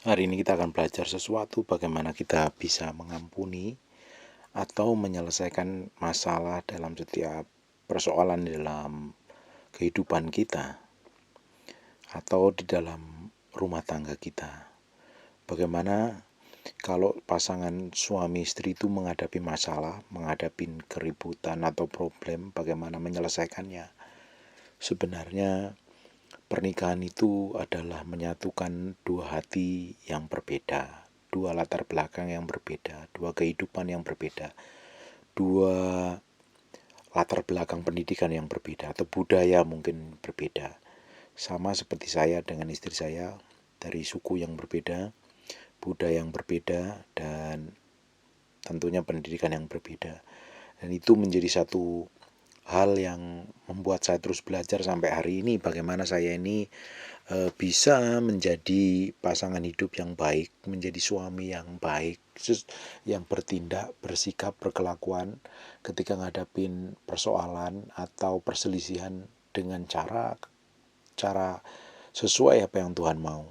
Hari ini kita akan belajar sesuatu bagaimana kita bisa mengampuni atau menyelesaikan masalah dalam setiap persoalan dalam kehidupan kita atau di dalam rumah tangga kita. Bagaimana kalau pasangan suami istri itu menghadapi masalah, menghadapi keributan atau problem, bagaimana menyelesaikannya. Sebenarnya pernikahan itu adalah menyatukan dua hati yang berbeda, dua latar belakang yang berbeda, dua kehidupan yang berbeda, dua latar belakang pendidikan yang berbeda atau budaya mungkin berbeda. Sama seperti saya dengan istri saya, dari suku yang berbeda, budaya yang berbeda, dan tentunya pendidikan yang berbeda. Dan itu menjadi satu hal yang membuat saya terus belajar sampai hari ini, bagaimana saya ini bisa menjadi pasangan hidup yang baik, menjadi suami yang baik, yang bertindak, bersikap, berkelakuan ketika ngadapin persoalan atau perselisihan dengan cara sesuai apa yang Tuhan mau.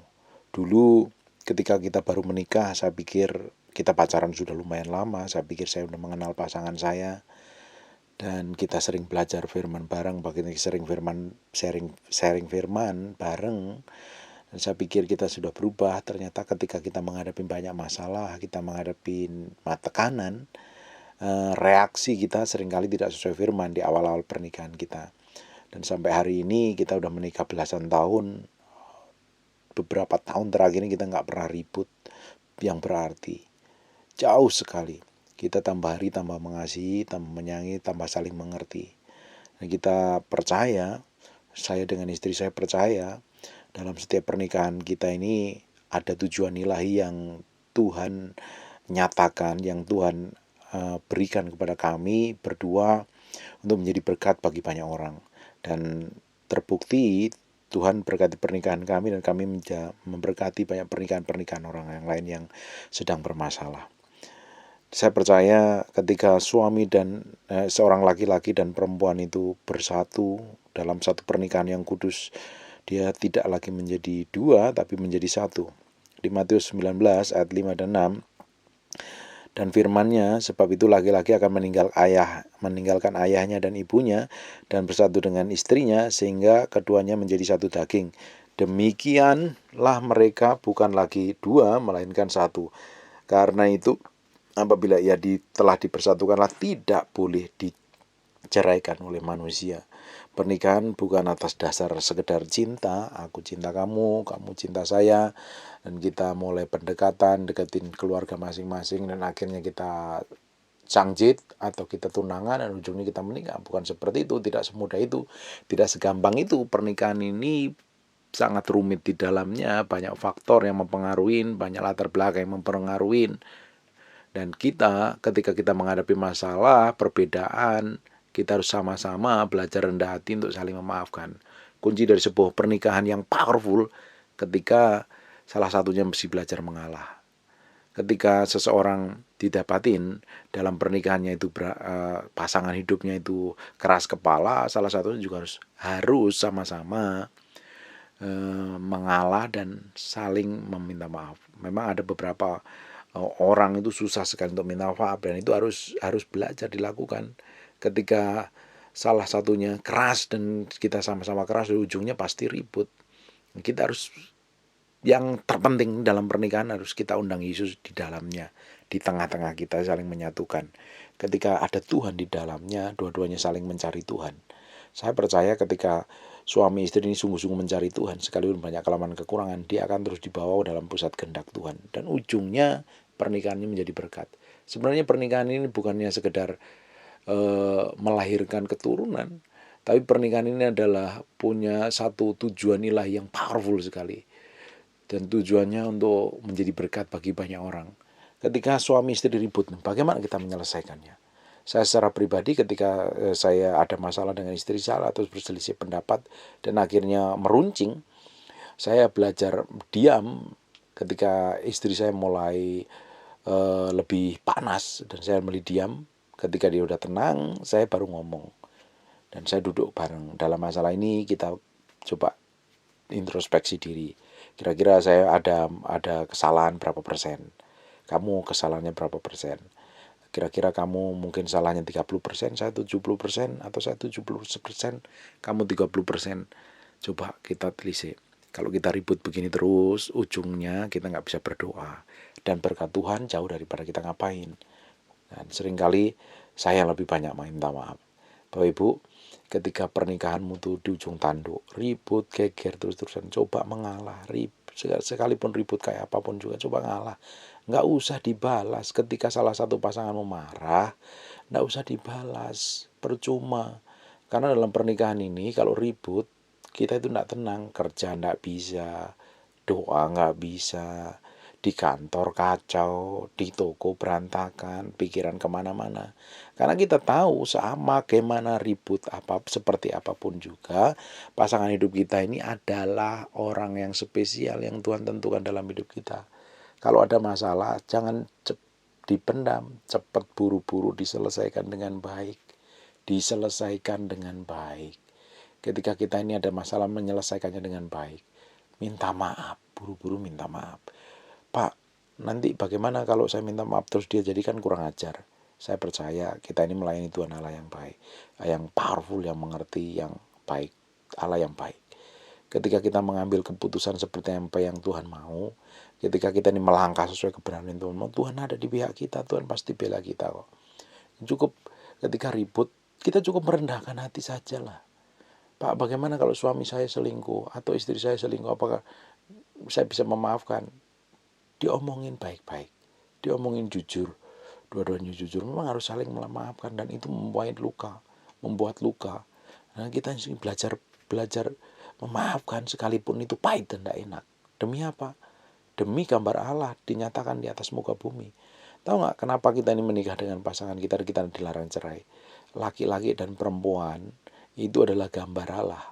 Dulu ketika kita baru menikah, saya pikir kita pacaran sudah lumayan lama, saya pikir saya sudah mengenal pasangan saya, dan kita sering belajar firman bareng, bagaimana sering sharing firman bareng. Dan saya pikir kita sudah berubah. Ternyata ketika kita menghadapi banyak masalah, kita menghadapi tekanan, reaksi kita seringkali tidak sesuai firman di awal-awal pernikahan kita. Dan sampai hari ini kita udah menikah belasan tahun, beberapa tahun terakhir ini kita nggak pernah ribut yang berarti. Jauh sekali. Kita tambah hari tambah mengasihi, tambah menyayangi, tambah saling mengerti. Dan kita percaya, saya dengan istri saya percaya, dalam setiap pernikahan kita ini ada tujuan ilahi yang Tuhan nyatakan, yang Tuhan berikan kepada kami berdua untuk menjadi berkat bagi banyak orang. Dan terbukti Tuhan berkati pernikahan kami, dan kami memberkati banyak pernikahan-pernikahan orang yang lain yang sedang bermasalah. Saya percaya ketika suami dan seorang laki-laki dan perempuan itu bersatu dalam satu pernikahan yang kudus, dia tidak lagi menjadi dua tapi menjadi satu. Di Matius 19 ayat 5 dan 6, dan firman-Nya, sebab itu laki-laki akan meninggalkan ayahnya dan ibunya dan bersatu dengan istrinya sehingga keduanya menjadi satu daging. Demikianlah mereka bukan lagi dua melainkan satu. Karena itu apabila ia telah dipersatukanlah, tidak boleh diceraikan oleh manusia. Pernikahan bukan atas dasar sekedar cinta, aku cinta kamu, kamu cinta saya, dan kita mulai pendekatan, deketin keluarga masing-masing, dan akhirnya kita cangjit atau kita tunangan dan ujungnya kita menikah. Bukan seperti itu, tidak semudah itu, tidak segampang itu. Pernikahan ini sangat rumit di dalamnya, banyak faktor yang mempengaruhi, banyak latar belakang yang mempengaruhi. Dan kita ketika kita menghadapi masalah, perbedaan, kita harus sama-sama belajar rendah hati untuk saling memaafkan. Kunci dari sebuah pernikahan yang powerful ketika salah satunya mesti belajar mengalah. Ketika seseorang didapatin dalam pernikahannya itu pasangan hidupnya itu keras kepala, salah satunya juga harus sama-sama mengalah dan saling meminta maaf. Memang ada beberapa orang itu susah sekali untuk minta maaf, dan itu harus belajar dilakukan. Ketika salah satunya keras dan kita sama-sama keras, ujungnya pasti ribut. Kita harus, yang terpenting dalam pernikahan, harus kita undang Yesus di dalamnya, di tengah-tengah kita saling menyatukan. Ketika ada Tuhan di dalamnya, dua-duanya saling mencari Tuhan. Saya percaya ketika suami istri ini sungguh-sungguh mencari Tuhan, sekalipun banyak kelemahan kekurangan, dia akan terus dibawa dalam pusat kehendak Tuhan. Dan ujungnya pernikahan ini menjadi berkat. Sebenarnya pernikahan ini bukannya sekedar melahirkan keturunan, tapi pernikahan ini adalah punya satu tujuan ilahi yang powerful sekali. Dan tujuannya untuk menjadi berkat bagi banyak orang. Ketika suami istri ribut, bagaimana kita menyelesaikannya? Saya secara pribadi ketika saya ada masalah dengan istri saya atau berselisih pendapat dan akhirnya meruncing, saya belajar diam ketika istri saya mulai lebih panas, dan saya mulai diam. Ketika dia udah tenang, saya baru ngomong. Dan saya duduk bareng. Dalam masalah ini kita coba introspeksi diri. Kira-kira saya ada kesalahan berapa persen, kamu kesalahannya berapa persen. Kira-kira kamu mungkin salahnya 30%, saya 70%, atau saya 70%, kamu 30%. Coba kita telisik. Kalau kita ribut begini terus, ujungnya kita nggak bisa berdoa. Dan berkat Tuhan jauh daripada kita ngapain. Dan seringkali saya lebih banyak minta maaf. Bapak Ibu, ketika pernikahanmu tuh di ujung tanduk, ribut, geger terus-terusan, coba mengalah. Sekalipun ribut kayak apapun juga, coba ngalah. Nggak usah dibalas. Ketika salah satu pasanganmu marah, nggak usah dibalas. Percuma. Karena dalam pernikahan ini, kalau ribut, kita itu nggak tenang. Kerja nggak bisa, doa nggak bisa, di kantor kacau, di toko berantakan, pikiran kemana-mana. Karena kita tahu sama gimana ribut seperti apapun juga, pasangan hidup kita ini adalah orang yang spesial yang Tuhan tentukan dalam hidup kita. Kalau ada masalah, jangan dipendam, cepat buru-buru diselesaikan dengan baik. Diselesaikan dengan baik. Ketika kita ini ada masalah, menyelesaikannya dengan baik. Minta maaf, buru-buru minta maaf. Pak, nanti bagaimana kalau saya minta maaf terus dia jadikan kurang ajar? Saya percaya kita ini melayani Tuhan Allah yang baik, yang powerful, yang mengerti, yang baik, Allah yang baik. Ketika kita mengambil keputusan seperti apa yang Tuhan mau, ketika kita ini melangkah sesuai kebenaran Tuhan mau, Tuhan ada di pihak kita, Tuhan pasti bela kita kok. Cukup ketika ribut, kita cukup merendahkan hati sajalah. Pak, bagaimana kalau suami saya selingkuh atau istri saya selingkuh, apakah saya bisa memaafkan? Diomongin baik-baik, diomongin jujur, dua-duanya jujur. Memang harus saling memaafkan, dan itu membuat luka. Nah, kita belajar memaafkan sekalipun itu pahit dan tidak enak. Demi apa? Demi gambar Allah dinyatakan di atas muka bumi. Tahu nggak kenapa kita ini menikah dengan pasangan kita dilarang cerai? Laki-laki dan perempuan itu adalah gambar Allah.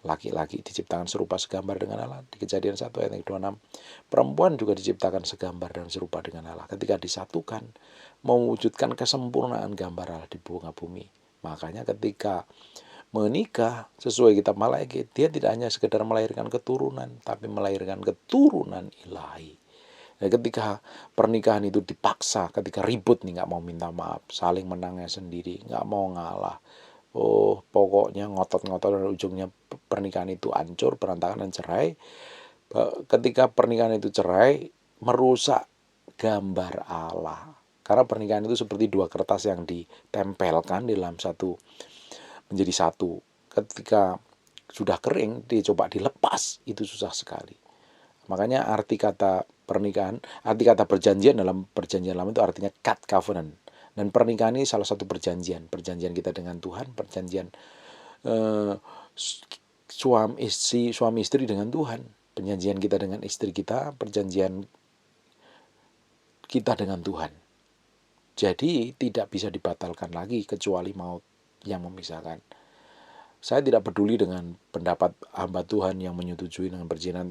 Laki-laki diciptakan serupa segambar dengan Allah. Di Kejadian 1 ayat 26. Perempuan juga diciptakan segambar dan serupa dengan Allah. Ketika disatukan, mewujudkan kesempurnaan gambar Allah di muka bumi. Makanya ketika menikah sesuai kitab Malaikat, dia tidak hanya sekedar melahirkan keturunan, tapi melahirkan keturunan ilahi. Ya, ketika pernikahan itu dipaksa, ketika ribut nih, nggak mau minta maaf, saling menangnya sendiri, nggak mau ngalah. Oh, pokoknya ngotot-ngotot dan ujungnya pernikahan itu hancur, berantakan dan cerai. Ketika pernikahan itu cerai, merusak gambar Allah. Karena pernikahan itu seperti dua kertas yang ditempelkan di dalam satu menjadi satu. Ketika sudah kering, dicoba dilepas, itu susah sekali. Makanya arti kata pernikahan, arti kata perjanjian dalam perjanjian lama itu artinya cut covenant. Dan pernikahan ini salah satu perjanjian kita dengan Tuhan, perjanjian suami istri dengan Tuhan, perjanjian kita dengan istri kita, perjanjian kita dengan Tuhan. Jadi tidak bisa dibatalkan lagi kecuali maut yang memisahkan. Saya tidak peduli dengan pendapat hamba Tuhan yang menyetujui dengan perzinahan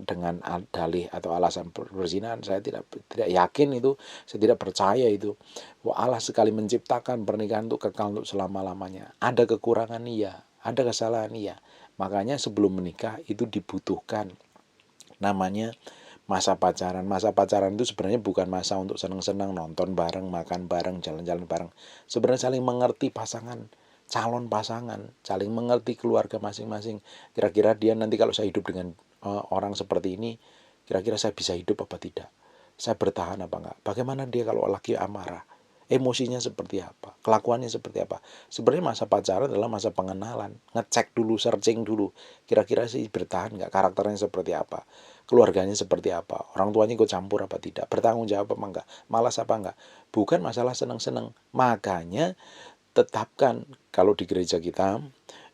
dengan dalih atau alasan perzinahan. Saya tidak yakin itu, saya tidak percaya itu. Wah, Allah sekali menciptakan pernikahan itu kekal untuk selama-lamanya. Ada kekurangan iya, ada kesalahan iya. Makanya sebelum menikah itu dibutuhkan namanya masa pacaran. Masa pacaran itu sebenarnya bukan masa untuk senang-senang, nonton bareng, makan bareng, jalan-jalan bareng. Sebenarnya saling mengerti calon pasangan, saling mengerti keluarga masing-masing. Kira-kira dia nanti kalau saya hidup dengan orang seperti ini, kira-kira saya bisa hidup apa tidak? Saya bertahan apa enggak? Bagaimana dia kalau lagi amarah? Emosinya seperti apa? Kelakuannya seperti apa? Sebenarnya masa pacaran adalah masa pengenalan. Ngecek dulu, searching dulu. Kira-kira sih bertahan enggak? Karakternya seperti apa? Keluarganya seperti apa? Orang tuanya ikut campur apa tidak? Bertanggung jawab apa enggak? Malas apa enggak? Bukan masalah senang-senang. Makanya tetapkan kalau di gereja kita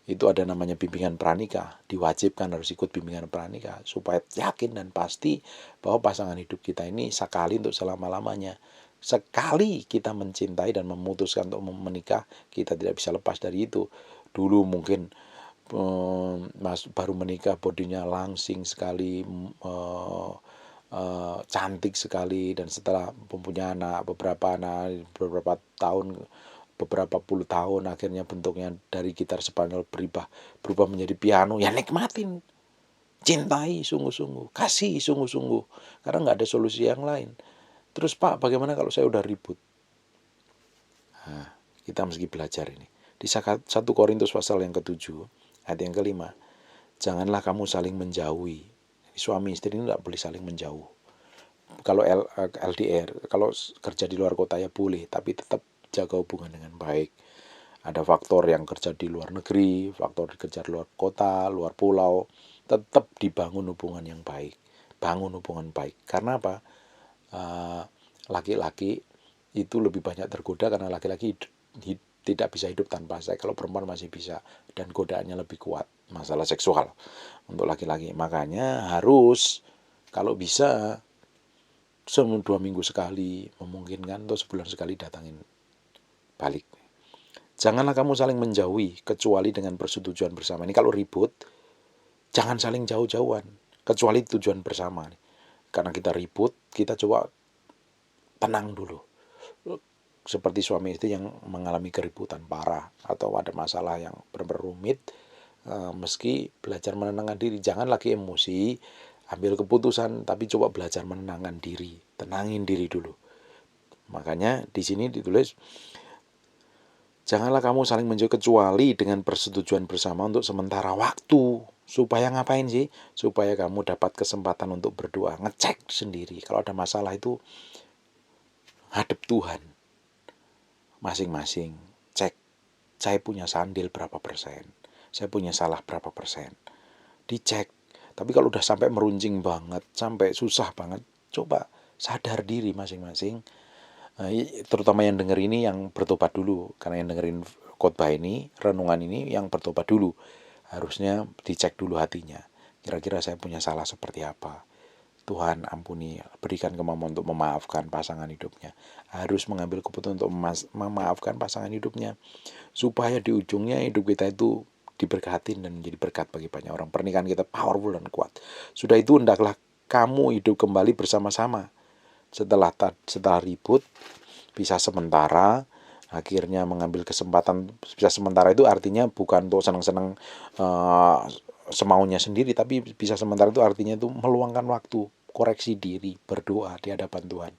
itu ada namanya bimbingan pranikah, diwajibkan harus ikut bimbingan pranikah supaya yakin dan pasti bahwa pasangan hidup kita ini sekali untuk selama-lamanya. Sekali kita mencintai dan memutuskan untuk menikah, kita tidak bisa lepas dari itu. Dulu mungkin baru menikah bodinya langsing sekali, cantik sekali, dan setelah mempunyai beberapa tahun, beberapa puluh tahun, akhirnya bentuknya dari gitar Spanyol berubah menjadi piano. Ya nikmatin, cintai sungguh-sungguh, kasih sungguh-sungguh, karena nggak ada solusi yang lain. Terus Pak, bagaimana kalau saya udah ribut? Nah, kita mesti belajar ini. Di 1 Korintus pasal yang ke-7, ayat yang ke-5, janganlah kamu saling menjauhi. Suami istri ini tidak boleh saling menjauh. Kalau LDR, kalau kerja di luar kota ya boleh, tapi tetap jaga hubungan dengan baik. Ada faktor yang kerja di luar negeri, faktor kerja di luar kota, luar pulau, tetap dibangun hubungan yang baik. Bangun hubungan baik. Karena apa? Laki-laki itu lebih banyak tergoda karena laki-laki tidak bisa hidup tanpa seks. Kalau perempuan masih bisa, dan godaannya lebih kuat, masalah seksual untuk laki-laki. Makanya harus kalau bisa 2 minggu sekali, memungkinkan atau sebulan sekali datangin balik. Janganlah kamu saling menjauhi kecuali dengan persetujuan bersama. Ini kalau ribut, jangan saling jauh-jauhan kecuali tujuan bersama. Karena kita ribut, kita coba tenang dulu. Seperti suami istri yang mengalami keributan parah atau ada masalah yang benar-benar rumit, meski belajar menenangkan diri. Jangan lagi emosi, ambil keputusan, tapi coba belajar menenangkan diri, tenangin diri dulu. Makanya di sini ditulis, janganlah kamu saling menjauh kecuali dengan persetujuan bersama untuk sementara waktu. Supaya ngapain sih? Supaya kamu dapat kesempatan untuk berdoa, ngecek sendiri. Kalau ada masalah itu hadap Tuhan masing-masing. Cek, saya punya sandil berapa persen, saya punya salah berapa persen. Dicek. Tapi kalau udah sampai meruncing banget, sampai susah banget, coba sadar diri masing-masing. Terutama yang denger ini yang bertobat dulu, karena yang dengerin khotbah ini, renungan ini yang bertobat dulu. Harusnya dicek dulu hatinya. Kira-kira saya punya salah seperti apa? Tuhan ampuni, berikan kemampuan untuk memaafkan pasangan hidupnya. Harus mengambil keputusan untuk memaafkan pasangan hidupnya. Supaya di ujungnya hidup kita itu diberkatin dan menjadi berkat bagi banyak orang. Pernikahan kita powerful dan kuat. Sudah itu hendaklah kamu hidup kembali bersama-sama. Setelah ribut, bisa sementara, akhirnya mengambil kesempatan. Bisa sementara itu artinya bukan untuk senang-senang semaunya sendiri, tapi bisa sementara itu artinya itu meluangkan waktu, koreksi diri, berdoa di hadapan Tuhan,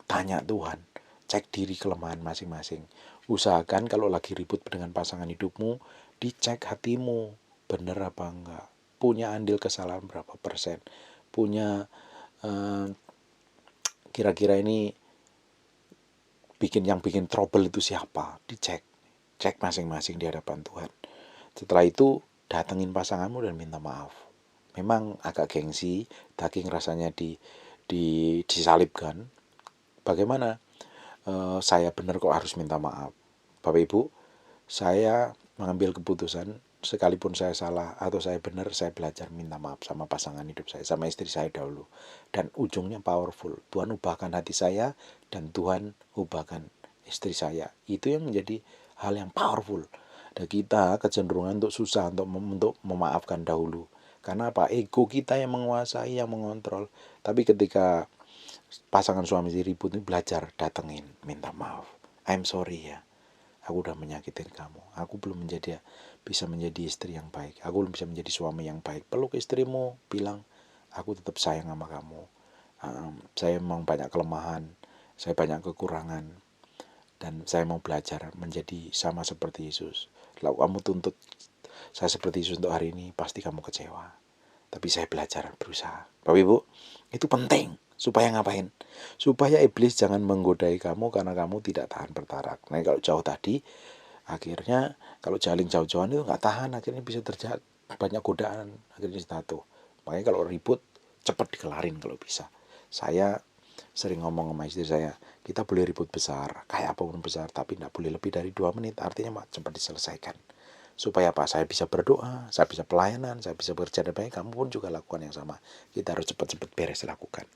tanya Tuhan, cek diri kelemahan masing-masing. Usahakan kalau lagi ribut dengan pasangan hidupmu, dicek hatimu, bener apa enggak, punya andil kesalahan berapa persen, punya kira-kira ini yang bikin trouble itu siapa, dicek, cek masing-masing di hadapan Tuhan. Setelah itu datengin pasanganmu dan minta maaf. Memang agak gengsi, daging rasanya disalibkan. Bagaimana? Saya benar kok harus minta maaf. Bapak Ibu, saya mengambil keputusan, sekalipun saya salah atau saya benar, saya belajar minta maaf sama pasangan hidup saya, sama istri saya dahulu. Dan ujungnya powerful. Tuhan ubahkan hati saya dan Tuhan ubahkan istri saya. Itu yang menjadi hal yang powerful. Dan kita kecenderungan untuk susah untuk memaafkan dahulu. Karena apa? Ego kita yang menguasai, yang mengontrol. Tapi ketika pasangan suami istri ribut, belajar datengin, minta maaf. I'm sorry ya, aku udah menyakitin kamu. Aku belum bisa menjadi istri yang baik. Aku belum bisa menjadi suami yang baik. Peluk istrimu, bilang, aku tetap sayang sama kamu. Saya memang banyak kelemahan, saya banyak kekurangan, dan saya mau belajar menjadi sama seperti Yesus. Kalau kamu tuntut saya seperti Yesus untuk hari ini, pasti kamu kecewa. Tapi saya belajar, berusaha. Bapak Ibu, itu penting. Supaya ngapain? Supaya iblis jangan menggodai kamu karena kamu tidak tahan bertarak. Nah, kalau jauh tadi, akhirnya kalau jaling jauh-jauhan itu nggak tahan, akhirnya bisa terjadi banyak godaan, akhirnya jatuh. Makanya kalau ribut, cepat dikelarin kalau bisa. Saya sering ngomong sama istri saya, kita boleh ribut besar, kayak apapun besar, tapi tidak boleh lebih dari 2 menit. Artinya cepat diselesaikan. Supaya apa? Saya bisa berdoa, saya bisa pelayanan, saya bisa bekerja dengan baik. Kamu pun juga lakukan yang sama. Kita harus cepat-cepat beres lakukan.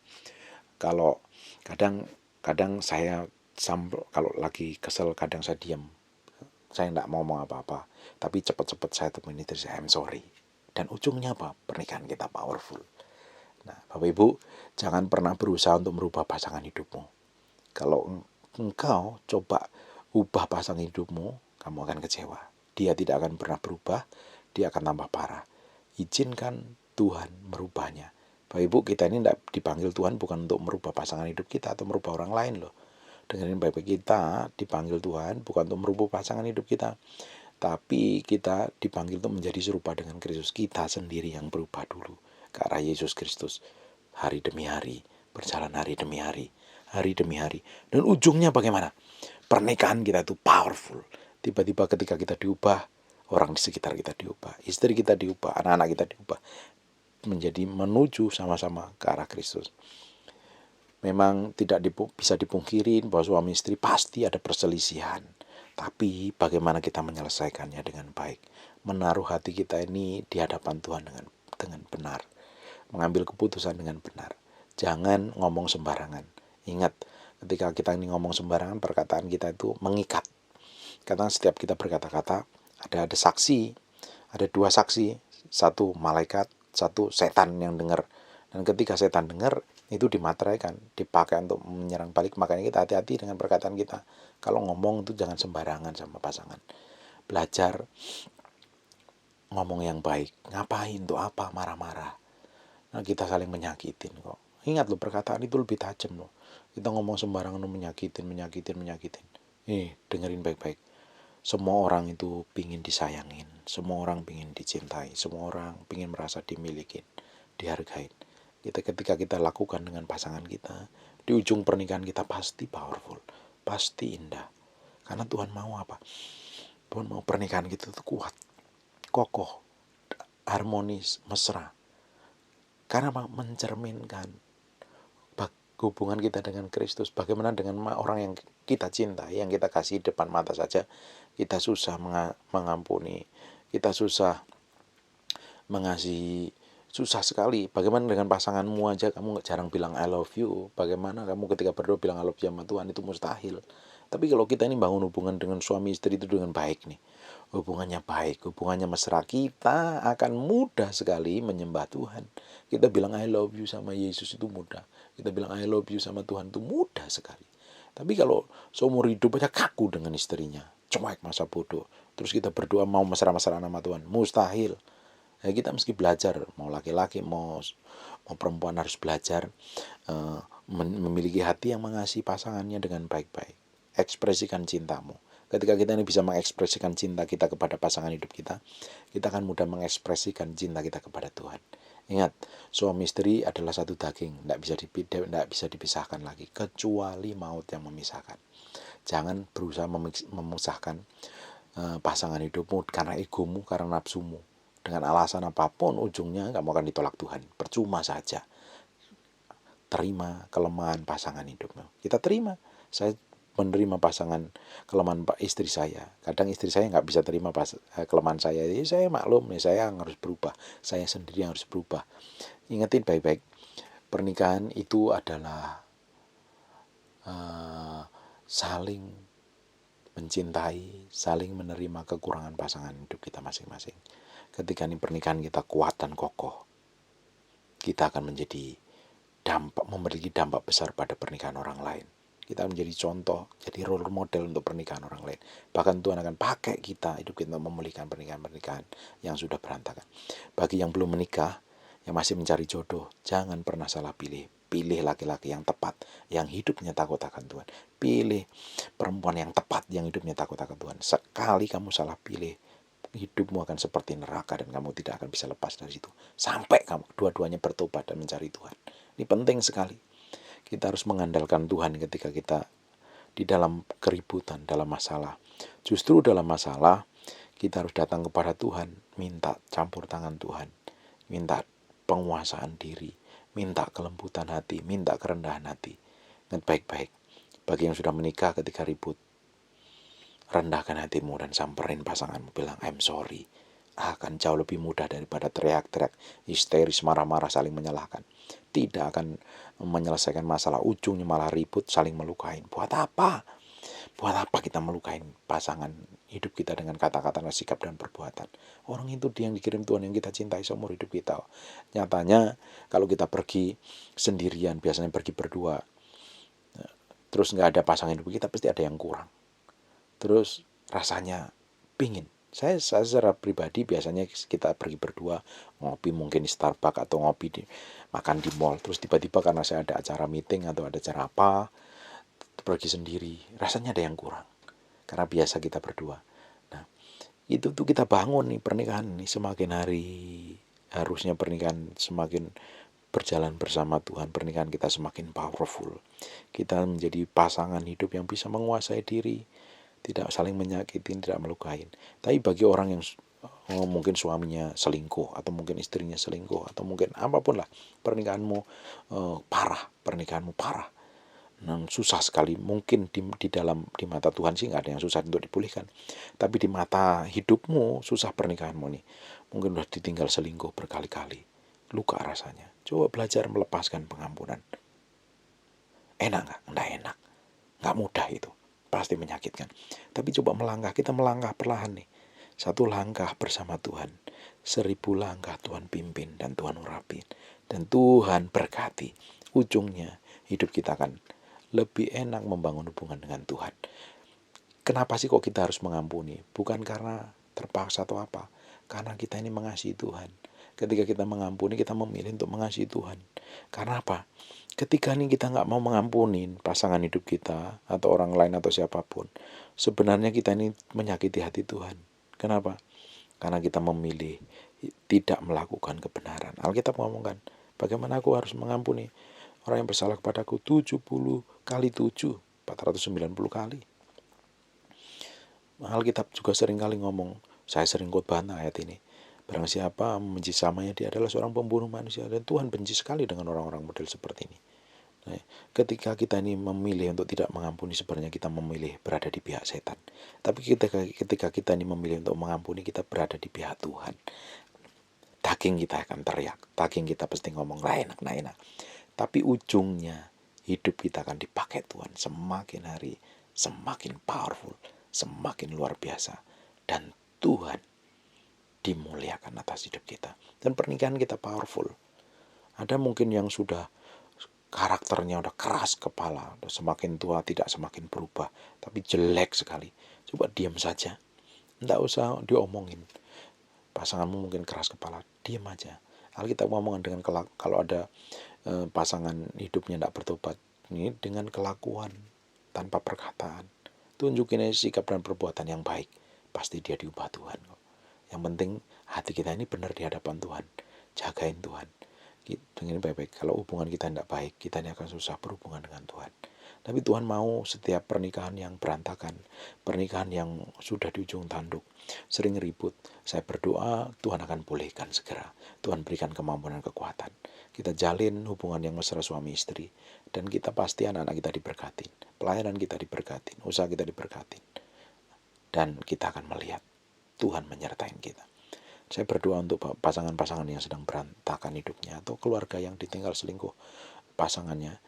Kalau kadang saya kalau lagi kesel, kadang saya diam. Saya tidak mau ngomong apa-apa. Tapi cepat-cepat saya temuin istri saya, I'm sorry. Dan ujungnya apa? Pernikahan kita powerful. Nah, Bapak Ibu, jangan pernah berusaha untuk merubah pasangan hidupmu. Kalau engkau coba ubah pasangan hidupmu, kamu akan kecewa. Dia tidak akan pernah berubah, dia akan tambah parah. Izinkan Tuhan merubahnya. Bapak Ibu, kita ini tidak dipanggil Tuhan bukan untuk merubah pasangan hidup kita atau merubah orang lain loh. Dengerin baik-baik, kita dipanggil Tuhan bukan untuk merubah pasangan hidup kita, tapi kita dipanggil untuk menjadi serupa dengan Kristus. Kita sendiri yang berubah dulu ke arah Yesus Kristus. Hari demi hari, berjalan hari demi hari, hari demi hari. Dan ujungnya bagaimana? Pernikahan kita itu powerful. Tiba-tiba ketika kita diubah, orang di sekitar kita diubah, istri kita diubah, anak-anak kita diubah, menjadi menuju sama-sama ke arah Kristus. Memang tidak bisa dipungkiri bahwa suami istri pasti ada perselisihan. Tapi bagaimana kita menyelesaikannya dengan baik. Menaruh hati kita ini di hadapan Tuhan dengan benar. Mengambil keputusan dengan benar. Jangan ngomong sembarangan. Ingat, ketika kita ini ngomong sembarangan, perkataan kita itu mengikat. Karena setiap kita berkata-kata, ada saksi, ada dua saksi. Satu malaikat, satu setan yang dengar. Dan ketika setan dengar, itu dimateraikan, dipakai untuk menyerang balik. Makanya kita hati-hati dengan perkataan kita. Kalau ngomong itu jangan sembarangan sama pasangan. Belajar ngomong yang baik. Ngapain tuh, apa marah-marah? Nah, kita saling menyakitin kok. Ingat loh, perkataan itu lebih tajam loh. Kita ngomong sembarangan menyakitin. Dengerin baik-baik. Semua orang itu pingin disayangin. Semua orang pingin dicintai. Semua orang pingin merasa dimiliki, dihargain. Ketika kita lakukan dengan pasangan kita, di ujung pernikahan kita pasti powerful, pasti indah. Karena Tuhan mau apa? Tuhan mau pernikahan kita itu kuat, kokoh, harmonis, mesra. Karena mencerminkan hubungan kita dengan Kristus. Bagaimana dengan orang yang kita cintai, yang kita kasih depan mata saja, kita susah mengampuni, kita susah mengasihi. Susah sekali. Bagaimana dengan pasanganmu aja kamu jarang bilang I love you. Bagaimana kamu ketika berdoa bilang I love you sama Tuhan? Itu mustahil. Tapi kalau kita ini bangun hubungan dengan suami istri itu dengan baik nih, hubungannya baik, hubungannya mesra, kita akan mudah sekali menyembah Tuhan. Kita bilang I love you sama Yesus itu mudah. Kita bilang I love you sama Tuhan itu mudah sekali. Tapi kalau seumur hidup aja kaku dengan istrinya, cuek, masa bodoh, terus kita berdoa mau mesra-mesraan sama Tuhan, mustahil. Ya, kita mesti belajar, mau laki-laki mau perempuan harus belajar memiliki hati yang mengasihi pasangannya dengan baik-baik. Ekspresikan cintamu. Ketika kita ini bisa mengekspresikan cinta kita kepada pasangan hidup kita akan mudah mengekspresikan cinta kita kepada Tuhan. Ingat, suami istri adalah satu daging, tidak bisa dipisahkan lagi, kecuali maut yang memisahkan. Jangan berusaha memisahkan pasangan hidupmu karena egomu, karena nafsumu. Dengan alasan apapun, ujungnya kamu akan ditolak Tuhan. Percuma saja. Terima kelemahan pasangan hidupmu. Kita terima. Saya menerima pasangan kelemahan istri saya. Kadang istri saya nggak bisa terima kelemahan saya. Jadi saya maklum, saya harus berubah. Saya sendiri yang harus berubah. Ingatin baik-baik. Pernikahan itu adalah saling mencintai, saling menerima kekurangan pasangan hidup kita masing-masing. Ketika ini pernikahan kita kuat dan kokoh, kita akan memiliki dampak besar pada pernikahan orang lain. Kita menjadi contoh, jadi role model untuk pernikahan orang lain. Bahkan Tuhan akan pakai hidup kita untuk memulihkan pernikahan-pernikahan yang sudah berantakan. Bagi yang belum menikah, yang masih mencari jodoh, jangan pernah salah pilih. Pilih laki-laki yang tepat, yang hidupnya takut akan Tuhan. Pilih perempuan yang tepat, yang hidupnya takut akan Tuhan. Sekali kamu salah pilih, hidupmu akan seperti neraka dan kamu tidak akan bisa lepas dari situ. Sampai kamu dua-duanya bertobat dan mencari Tuhan. Ini penting sekali. Kita harus mengandalkan Tuhan ketika kita di dalam keributan, dalam masalah. Justru dalam masalah, kita harus datang kepada Tuhan, minta campur tangan Tuhan, minta penguasaan diri, minta kelembutan hati, minta kerendahan hati. Ingat baik-baik, bagi yang sudah menikah ketika ribut, rendahkan hatimu dan samperin pasanganmu, bilang I'm sorry. Akan jauh lebih mudah daripada teriak-teriak, histeris, marah-marah, saling menyalahkan. Tidak akan menyelesaikan masalah, ujungnya malah ribut, saling melukain. Buat apa? Buat apa kita melukain pasangan hidup kita dengan kata-kata, sikap, dan perbuatan? Orang itu dia yang dikirim Tuhan, yang kita cintai seumur hidup kita. Nyatanya kalau kita pergi sendirian, biasanya pergi berdua, terus gak ada pasangan hidup kita, pasti ada yang kurang. Terus rasanya pingin Saya secara pribadi biasanya kita pergi berdua ngopi mungkin di Starbucks atau makan di mall. Terus tiba-tiba karena saya ada acara meeting atau ada acara apa, pergi sendiri. Rasanya ada yang kurang. Karena biasa kita berdua. Nah, itu tuh kita bangun nih pernikahan nih semakin hari. Harusnya pernikahan semakin berjalan bersama Tuhan, pernikahan kita semakin powerful. Kita menjadi pasangan hidup yang bisa menguasai diri, tidak saling menyakitin, tidak melukain. Tapi bagi orang yang mungkin suaminya selingkuh atau mungkin istrinya selingkuh atau mungkin apapun lah, pernikahanmu pernikahanmu parah, susah sekali. Mungkin di mata Tuhan sih nggak ada yang susah untuk dipulihkan, tapi di mata hidupmu susah pernikahanmu nih. Mungkin udah ditinggal selingkuh berkali-kali, luka rasanya. Coba belajar melepaskan pengampunan. Enak nggak? Nggak enak, nggak mudah itu, pasti menyakitkan. Tapi coba kita melangkah perlahan nih. 1 langkah bersama Tuhan, 1000 langkah Tuhan pimpin dan Tuhan urapin. Dan Tuhan berkati. Ujungnya hidup kita akan lebih enak membangun hubungan dengan Tuhan. Kenapa sih kok kita harus mengampuni? Bukan karena terpaksa atau apa. Karena kita ini mengasihi Tuhan. Ketika kita mengampuni, kita memilih untuk mengasihi Tuhan. Karena apa? Ketika ini kita nggak mau mengampuni pasangan hidup kita atau orang lain atau siapapun, sebenarnya kita ini menyakiti hati Tuhan. Kenapa? Karena kita memilih tidak melakukan kebenaran. Alkitab ngomongkan, bagaimana aku harus mengampuni orang yang bersalah kepadaku 70 kali 7, 490 kali. Alkitab juga sering kali ngomong, saya sering khotbah ayat ini. Barang siapa membenci samanya, dia adalah seorang pembunuh manusia. Dan Tuhan benci sekali dengan orang-orang model seperti ini. Nah, ketika kita ini memilih untuk tidak mengampuni, sebenarnya kita memilih berada di pihak setan. Tapi ketika kita ini memilih untuk mengampuni, kita berada di pihak Tuhan. Daging kita akan teriak, daging kita pasti ngomong, nah enak. Tapi ujungnya hidup kita akan dipakai Tuhan. Semakin hari, semakin powerful, semakin luar biasa. Dan Tuhan dimuliakan atas hidup kita. Dan pernikahan kita powerful. Ada mungkin yang sudah karakternya udah keras kepala, udah semakin tua tidak semakin berubah, tapi jelek sekali. Coba diam saja, nggak usah diomongin. Pasanganmu mungkin keras kepala, diam aja. Alkitab ngomongin dengan kalau ada pasangan hidupnya tidak bertobat, ini dengan kelakuan tanpa perkataan, tunjukin aja sikap dan perbuatan yang baik, pasti dia diubah Tuhan. Yang penting hati kita ini benar di hadapan Tuhan, jagain Tuhan. Ini baik-baik. Kalau hubungan kita tidak baik, kita ini akan susah berhubungan dengan Tuhan. Tapi Tuhan mau setiap pernikahan yang berantakan, pernikahan yang sudah di ujung tanduk, sering ribut, saya berdoa Tuhan akan pulihkan segera. Tuhan berikan kemampuan dan kekuatan. Kita jalin hubungan yang mesra suami istri, dan kita pasti anak-anak kita diberkatin, pelayanan kita diberkatin, usaha kita diberkatin, dan kita akan melihat Tuhan menyertai kita. Saya berdoa untuk pasangan-pasangan yang sedang berantakan hidupnya atau keluarga yang ditinggal selingkuh pasangannya.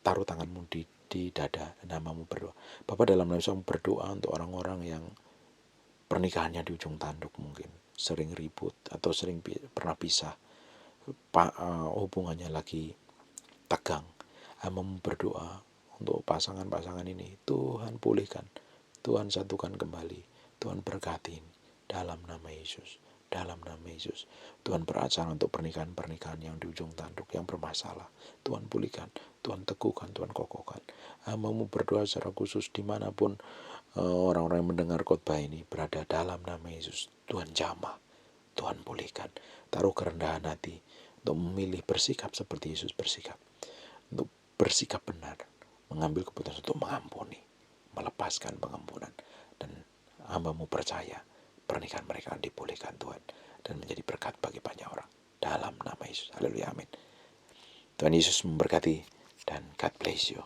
Taruh tanganmu di dada dan namamu berdoa. Bapak dalam nama Yesus berdoa untuk orang-orang yang pernikahannya di ujung tanduk, mungkin sering ribut atau sering pernah pisah, hubungannya lagi tegang. Hamba berdoa untuk pasangan-pasangan ini, Tuhan pulihkan, Tuhan satukan kembali, Tuhan berkatin dalam nama Yesus. Dalam nama Yesus, Tuhan beracara untuk pernikahan-pernikahan yang di ujung tanduk yang bermasalah. Tuhan pulihkan, Tuhan teguhkan, Tuhan kokohkan. Hamba-Mu berdoa secara khusus dimanapun orang-orang yang mendengar khotbah ini berada, dalam nama Yesus. Tuhan jamah, Tuhan pulihkan. Taruh kerendahan hati untuk memilih bersikap seperti Yesus bersikap. Untuk bersikap benar, mengambil keputusan untuk mengampuni, melepaskan pengampunan. Dan hamba-Mu percaya pernikahan mereka akan dipulihkan Tuhan dan menjadi berkat bagi banyak orang. Dalam nama Yesus. Haleluya, amin. Tuhan Yesus memberkati dan God bless you.